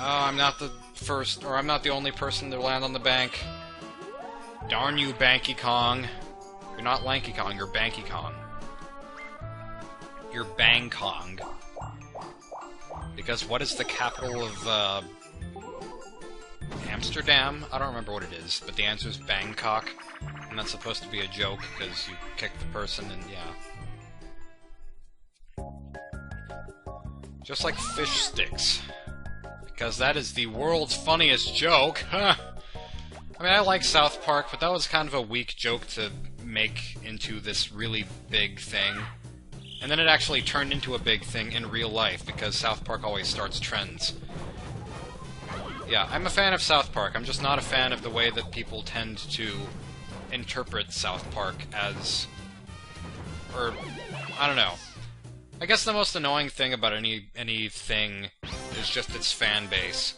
I'm not the first, or I'm not the only person to land on the bank. Darn you, Banky Kong. You're not Lanky Kong, you're Banky Kong. You're Bang Kong. Because what is the capital of, Amsterdam? I don't remember what it is, but the answer is Bangkok. And that's supposed to be a joke, because you kick the person and, yeah. Just like fish sticks. Because that is the world's funniest joke. Huh. I mean, I like South Park, but that was kind of a weak joke to make into this really big thing. And then it actually turned into a big thing in real life, because South Park always starts trends. Yeah, I'm a fan of South Park. I'm just not a fan of the way that people tend to interpret South Park as... or, I don't know. I guess the most annoying thing about anything is just its fan base.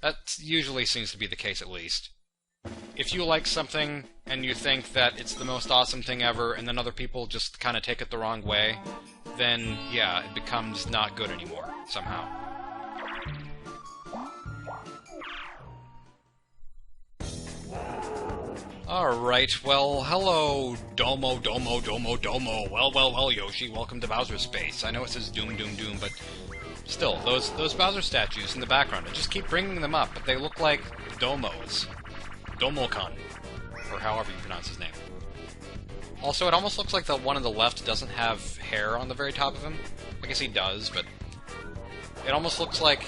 That usually seems to be the case, at least. If you like something, and you think that it's the most awesome thing ever, and then other people just kind of take it the wrong way, then, yeah, it becomes not good anymore, somehow. Alright, well, hello, Domo. Well, Yoshi, welcome to Bowser Space. I know it says Doom, but still, those Bowser statues in the background, I just keep bringing them up, but they look like Domos. Domokon, or however you pronounce his name. Also, it almost looks like the one on the left doesn't have hair on the very top of him. I guess he does, but it almost looks like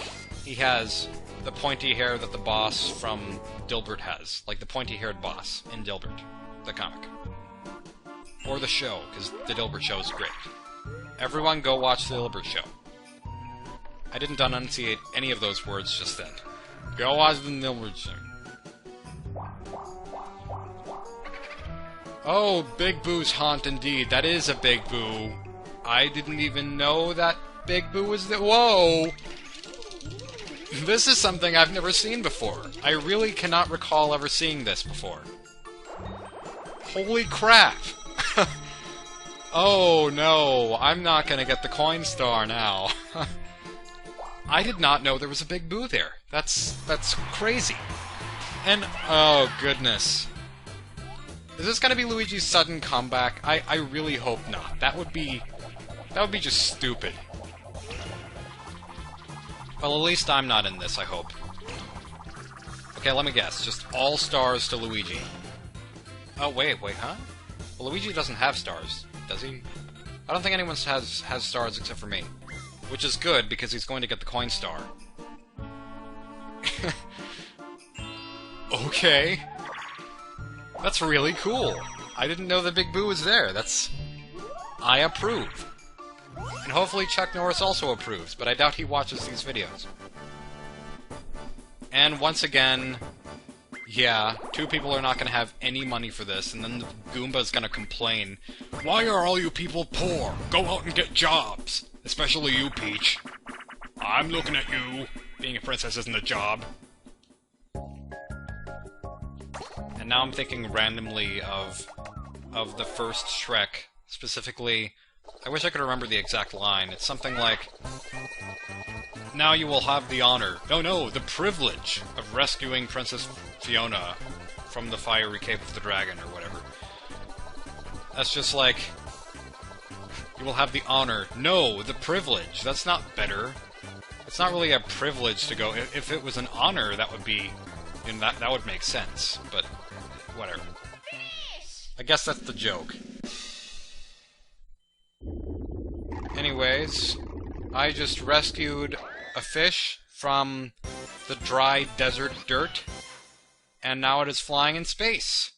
he has the pointy hair that the boss from Dilbert has. Like the pointy-haired boss in Dilbert, the comic. Or the show, because the Dilbert show is great. Everyone go watch the Dilbert show. I didn't enunciate any of those words just then. Go watch the Dilbert show. Oh, Big Boo's haunt indeed. That is a Big Boo. I didn't even know that Big Boo was there. Whoa! This is something I've never seen before. I really cannot recall ever seeing this before. Holy crap! Oh no, I'm not gonna get the coin star now. I did not know there was a Big Boo there. That's crazy. And, oh goodness. Is this gonna be Luigi's sudden comeback? I really hope not. That would be just stupid. Well, at least I'm not in this, I hope. Okay, let me guess. Just all stars to Luigi. Oh, wait, huh? Well, Luigi doesn't have stars, does he? I don't think anyone has stars except for me. Which is good, because he's going to get the coin star. Okay. That's really cool. I didn't know the Big Boo was there. I approve. And hopefully Chuck Norris also approves, but I doubt he watches these videos. And once again, yeah, two people are not going to have any money for this, and then the Goomba's going to complain, "Why are all you people poor? Go out and get jobs! Especially you, Peach. I'm looking at you. Being a princess isn't a job." And now I'm thinking randomly of the first Shrek, specifically. I wish I could remember the exact line. It's something like, "Now you will have the honor, no, the privilege of rescuing Princess Fiona from the fiery cape of the dragon," or whatever. That's just like, you will have the honor. No, the privilege. That's not better. It's not really a privilege to go. If it was an honor, that would be, that would make sense, but whatever. I guess that's the joke. Anyways, I just rescued a fish from the dry desert dirt, and now it is flying in space.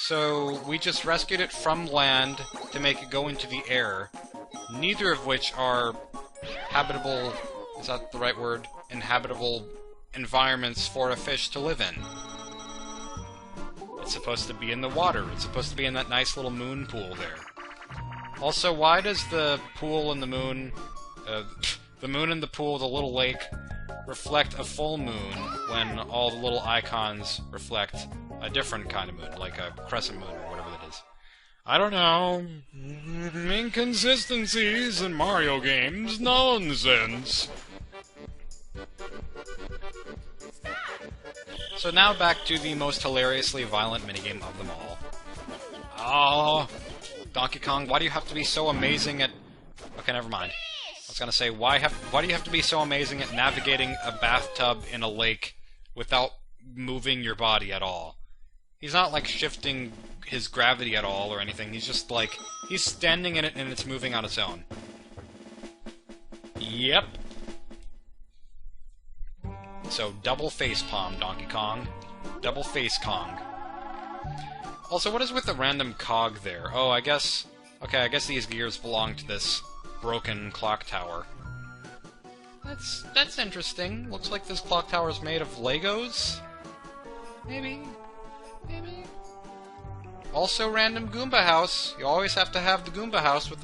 So, we just rescued it from land to make it go into the air, neither of which are habitable, is that the right word? Inhabitable environments for a fish to live in. It's supposed to be in the water. It's supposed to be in that nice little moon pool there. Also, why does the pool and the moon and the pool, the little lake, reflect a full moon when all the little icons reflect a different kind of moon, like a crescent moon or whatever that is? I don't know. Inconsistencies in Mario games. Nonsense. So now back to the most hilariously violent minigame of them all. Oh, Donkey Kong, why do you have to be so amazing at... Okay, never mind. I was gonna say, why do you have to be so amazing at navigating a bathtub in a lake without moving your body at all? He's not, like, shifting his gravity at all or anything. He's just, like, he's standing in it and it's moving on its own. Yep. So, double facepalm, Donkey Kong. Double face Kong. Also, what is with the random cog there? Oh, I guess... Okay, I guess these gears belong to this broken clock tower. That's interesting. Looks like this clock tower is made of Legos? Maybe. Maybe. Also, random Goomba house. You always have to have the Goomba house with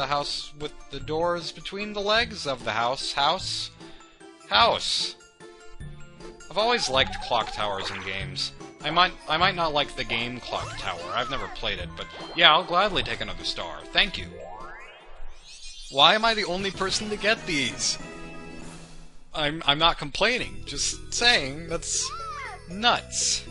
the doors between the legs of the house. House. I've always liked clock towers in games. I might not like the game Clock Tower. I've never played it, but yeah, I'll gladly take another star. Thank you. Why am I the only person to get these? I'm not complaining. Just saying that's nuts.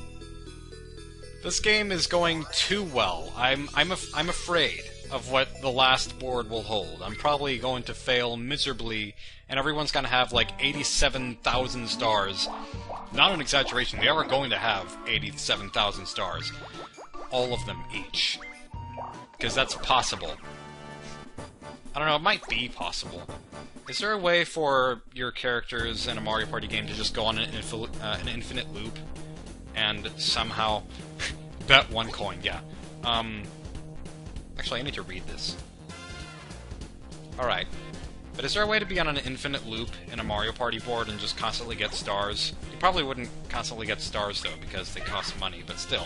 This game is going too well. I'm afraid of what the last board will hold. I'm probably going to fail miserably, and everyone's gonna have like 87,000 stars. Not an exaggeration, we are going to have 87,000 stars. All of them each. Because that's possible. I don't know, it might be possible. Is there a way for your characters in a Mario Party game to just go on an infinite loop and somehow bet one coin? Yeah. Actually, I need to read this. Alright. But is there a way to be on an infinite loop in a Mario Party board and just constantly get stars? You probably wouldn't constantly get stars, though, because they cost money, but still.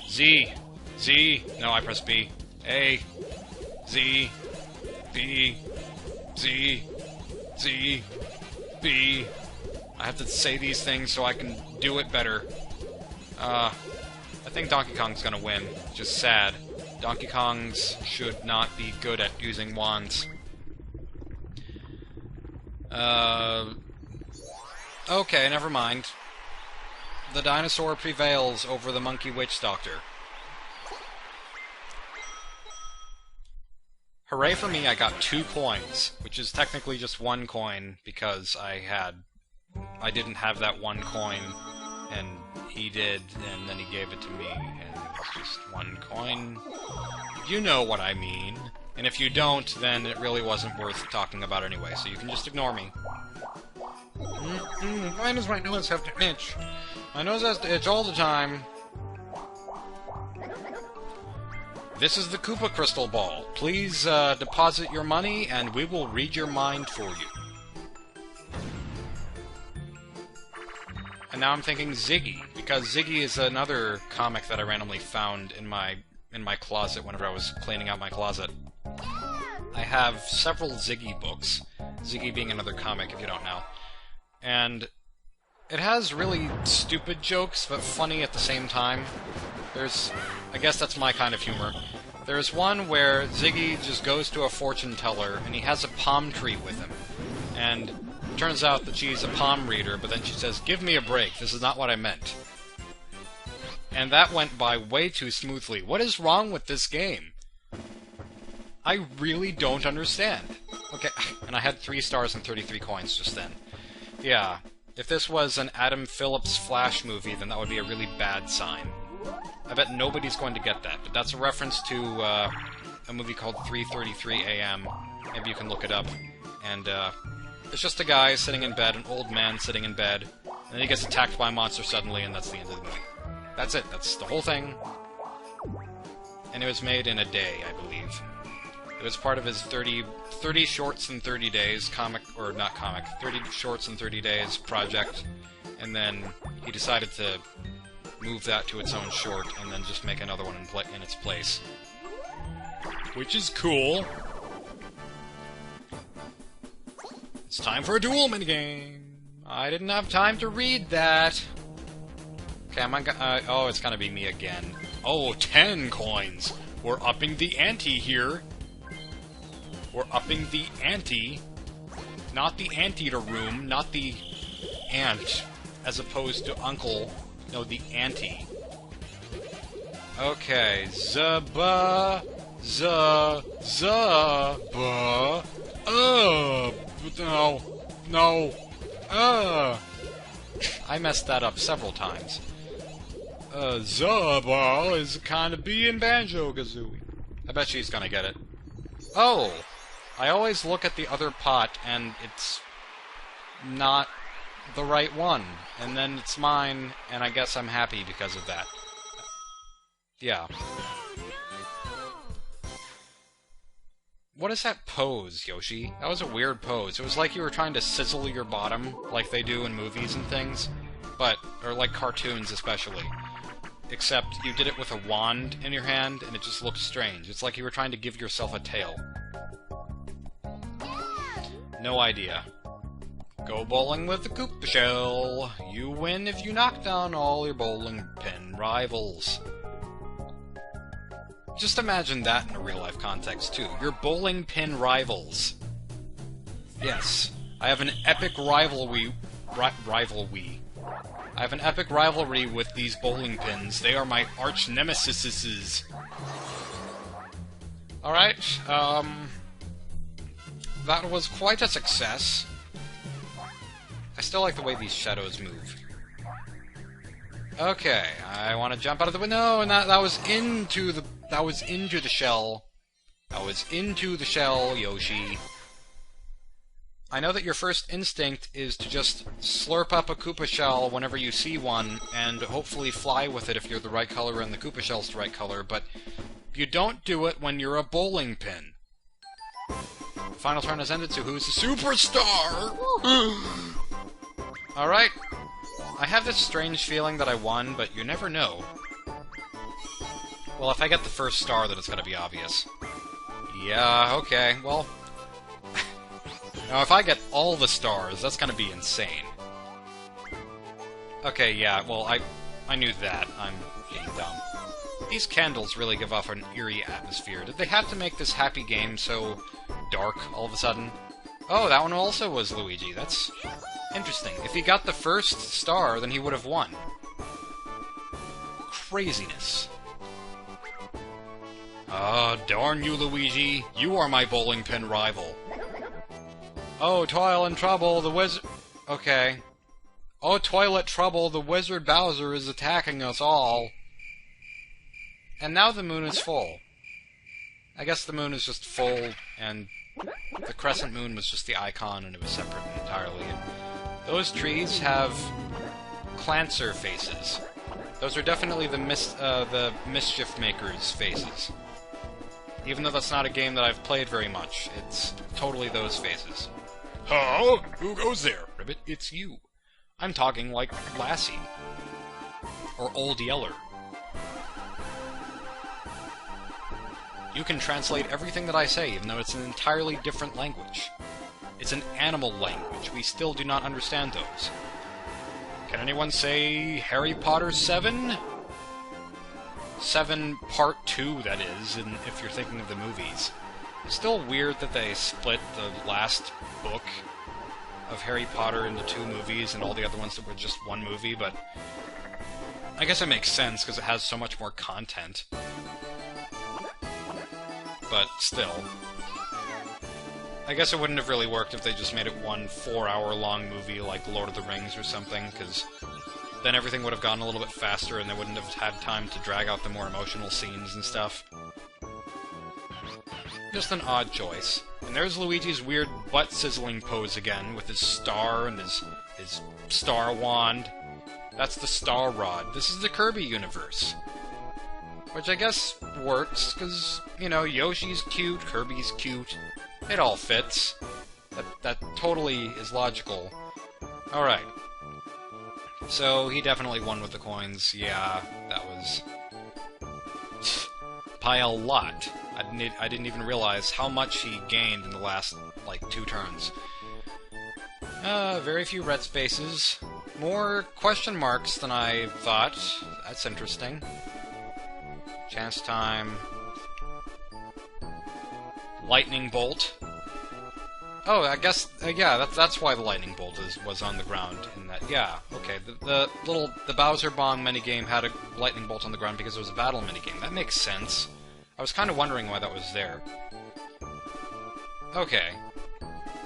Z. Z. No, I press B. A. Z. B. Z. Z. B. I have to say these things so I can do it better. I think Donkey Kong's gonna win. Just sad. Donkey Kongs should not be good at using wands. Okay, never mind. The dinosaur prevails over the monkey witch doctor. Hooray for me, I got 2 coins, which is technically just 1 coin, because I didn't have that 1 coin, and he did, and then he gave it to me, and it's just 1 coin. You know what I mean. And if you don't, then it really wasn't worth talking about anyway, so you can just ignore me. Why does my nose have to itch? My nose has to itch all the time. This is the Koopa Crystal Ball. Please deposit your money, and we will read your mind for you. And now I'm thinking Ziggy, because Ziggy is another comic that I randomly found in my closet whenever I was cleaning out my closet. I have several Ziggy books, Ziggy being another comic if you don't know, and it has really stupid jokes, but funny at the same time. I guess that's my kind of humor. There's one where Ziggy just goes to a fortune teller, and he has a palm tree with him, and it turns out that she's a palm reader, but then she says, "Give me a break, this is not what I meant." And that went by way too smoothly. What is wrong with this game? I really don't understand. Okay, and I had 3 stars and 33 coins just then. Yeah, if this was an Adam Phillips Flash movie, then that would be a really bad sign. I bet nobody's going to get that, but that's a reference to a movie called 3:33 a.m. Maybe you can look it up. And it's just a guy sitting in bed, an old man sitting in bed, and then he gets attacked by a monster suddenly, and that's the end of the movie. That's it, that's the whole thing. And it was made in a day, I believe. It was part of his 30 shorts in 30 days 30 shorts in 30 days project, and then he decided to move that to its own short, and then just make another one in its place. Which is cool. It's time for a duel minigame. I didn't have time to read that. Okay, oh, it's gonna be me again. Oh, 10 coins! We're upping the ante here. We're upping the ante. Not the anteater room, not the ant, as opposed to Uncle No, the ante. Okay. Zaba. Zaba. No. No. I messed that up several times. Zaba is a kind of bee in Banjo-Kazooie. I bet she's gonna get it. Oh! I always look at the other pot, and it's not the right one. And then it's mine, and I guess I'm happy because of that. Yeah. What is that pose, Yoshi? That was a weird pose. It was like you were trying to sizzle your bottom, like they do in movies and things. Or like cartoons especially. Except you did it with a wand in your hand, and it just looked strange. It's like you were trying to give yourself a tail. No idea. Go bowling with the Koopa Shell. You win if you knock down all your bowling pin rivals. Just imagine that in a real-life context, too. Your bowling pin rivals. Yes. I have an epic rivalry... I have an epic rivalry with these bowling pins. They are my arch nemesises. Alright, that was quite a success. I still like the way these shadows move. Okay, I want to jump out of the window, and that was into the shell. That was into the shell, Yoshi. I know that your first instinct is to just slurp up a Koopa shell whenever you see one, and hopefully fly with it if you're the right color and the Koopa shell's the right color, but you don't do it when you're a bowling pin. The final turn has ended, so who's the superstar? Alright. I have this strange feeling that I won, but you never know. Well, if I get the first star, then it's gonna be obvious. Yeah, okay, well... Now, if I get all the stars, that's gonna be insane. Okay, yeah, well, I knew that. I'm being dumb. These candles really give off an eerie atmosphere. Did they have to make this happy game so dark all of a sudden? Oh, that one also was Luigi. That's interesting. If he got the first star, then he would have won. Craziness. Ah, darn you, Luigi. You are my bowling pin rival. Oh, toil and trouble, the wizard... Okay. Oh, toilet trouble, the wizard Bowser is attacking us all. And now the moon is full. I guess the moon is just full, and the crescent moon was just the icon, and it was separate entirely. And those trees have Clancer faces. Those are definitely the Mischief Makers faces. Even though that's not a game that I've played very much, it's totally those faces. Oh, who goes there? Ribbit, it's you. I'm talking like Lassie. Or Old Yeller. You can translate everything that I say, even though it's an entirely different language. It's an animal language. We still do not understand those. Can anyone say Harry Potter 7? 7 Part 2, that is, and if you're thinking of the movies. It's still weird that they split the last book of Harry Potter into 2 movies and all the other ones that were just 1 movie, but I guess it makes sense because it has so much more content. But still. I guess it wouldn't have really worked if they just made it 1 4-hour-long movie like Lord of the Rings or something, because then everything would have gone a little bit faster and they wouldn't have had time to drag out the more emotional scenes and stuff. Just an odd choice. And there's Luigi's weird butt-sizzling pose again, with his star and his star wand. That's the Star Rod. This is the Kirby universe. Which I guess works, because, you know, Yoshi's cute, Kirby's cute. It all fits. That totally is logical. Alright. So, he definitely won with the coins. Yeah, that was... by a lot. I didn't even realize how much he gained in the last, like, 2 turns. Very few red spaces. More question marks than I thought. That's interesting. Chance time. Lightning bolt. Oh, I guess, yeah, that's why the lightning bolt was on the ground in that. Yeah, okay. The Bowser Bong minigame had a lightning bolt on the ground because it was a battle minigame. That makes sense. I was kind of wondering why that was there. Okay.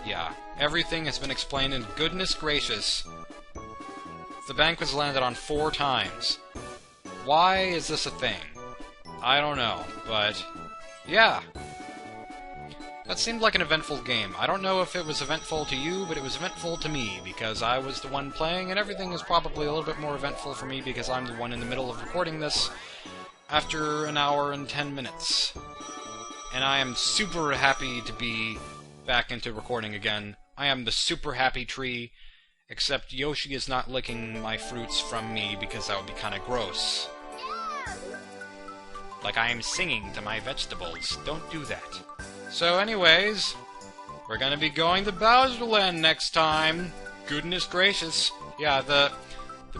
Yeah, everything has been explained, and goodness gracious, the bank was landed on 4 times. Why is this a thing? I don't know, but yeah. That seemed like an eventful game. I don't know if it was eventful to you, but it was eventful to me, because I was the one playing, and everything is probably a little bit more eventful for me because I'm the one in the middle of recording this after an hour and 10 minutes. And I am super happy to be back into recording again. I am the super happy tree, except Yoshi is not licking my fruits from me because that would be kind of gross. Like I am singing to my vegetables. Don't do that. So anyways, we're gonna be going to Bowserland next time. Goodness gracious. Yeah, the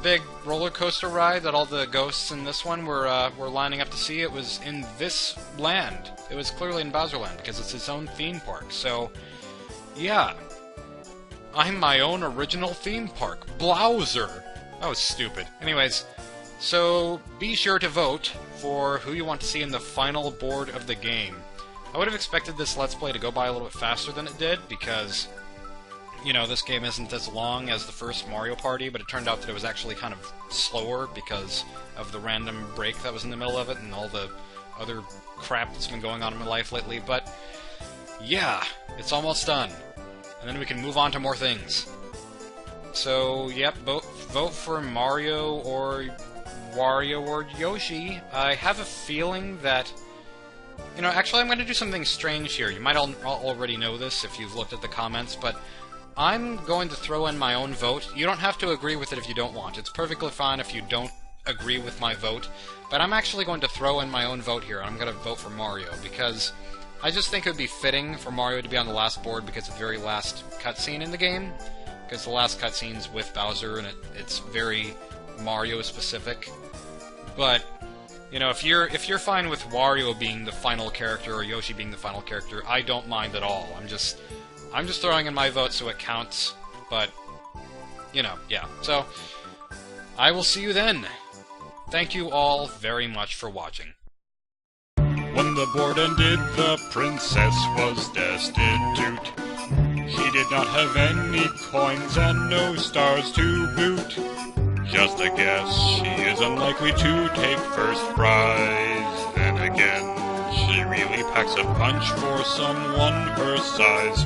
big roller coaster ride that all the ghosts in this one were lining up to see, it was in this land. It was clearly in Bowserland because it's its own theme park. So, yeah. I'm my own original theme park. Blowser! That was stupid. Anyways, so be sure to vote for who you want to see in the final board of the game. I would have expected this Let's Play to go by a little bit faster than it did, because, you know, this game isn't as long as the first Mario Party, but it turned out that it was actually kind of slower because of the random break that was in the middle of it and all the other crap that's been going on in my life lately. But, yeah, it's almost done. And then we can move on to more things. So, yep, vote for Mario or Wario or Yoshi. I have a feeling that... You know, actually I'm going to do something strange here. You might already know this if you've looked at the comments, but I'm going to throw in my own vote. You don't have to agree with it if you don't want. It's perfectly fine if you don't agree with my vote, but I'm actually going to throw in my own vote here. I'm going to vote for Mario, because I just think it would be fitting for Mario to be on the last board because of the very last cutscene in the game, because the last cutscene's with Bowser, and it's very Mario-specific. But... you know, if you're fine with Wario being the final character or Yoshi being the final character, I don't mind at all. I'm just throwing in my vote so it counts. But you know, yeah. So I will see you then. Thank you all very much for watching. When the board ended, the princess was destitute. She did not have any coins and no stars to boot. Just a guess, she is unlikely to take first prize. Then again, she really packs a punch for someone her size.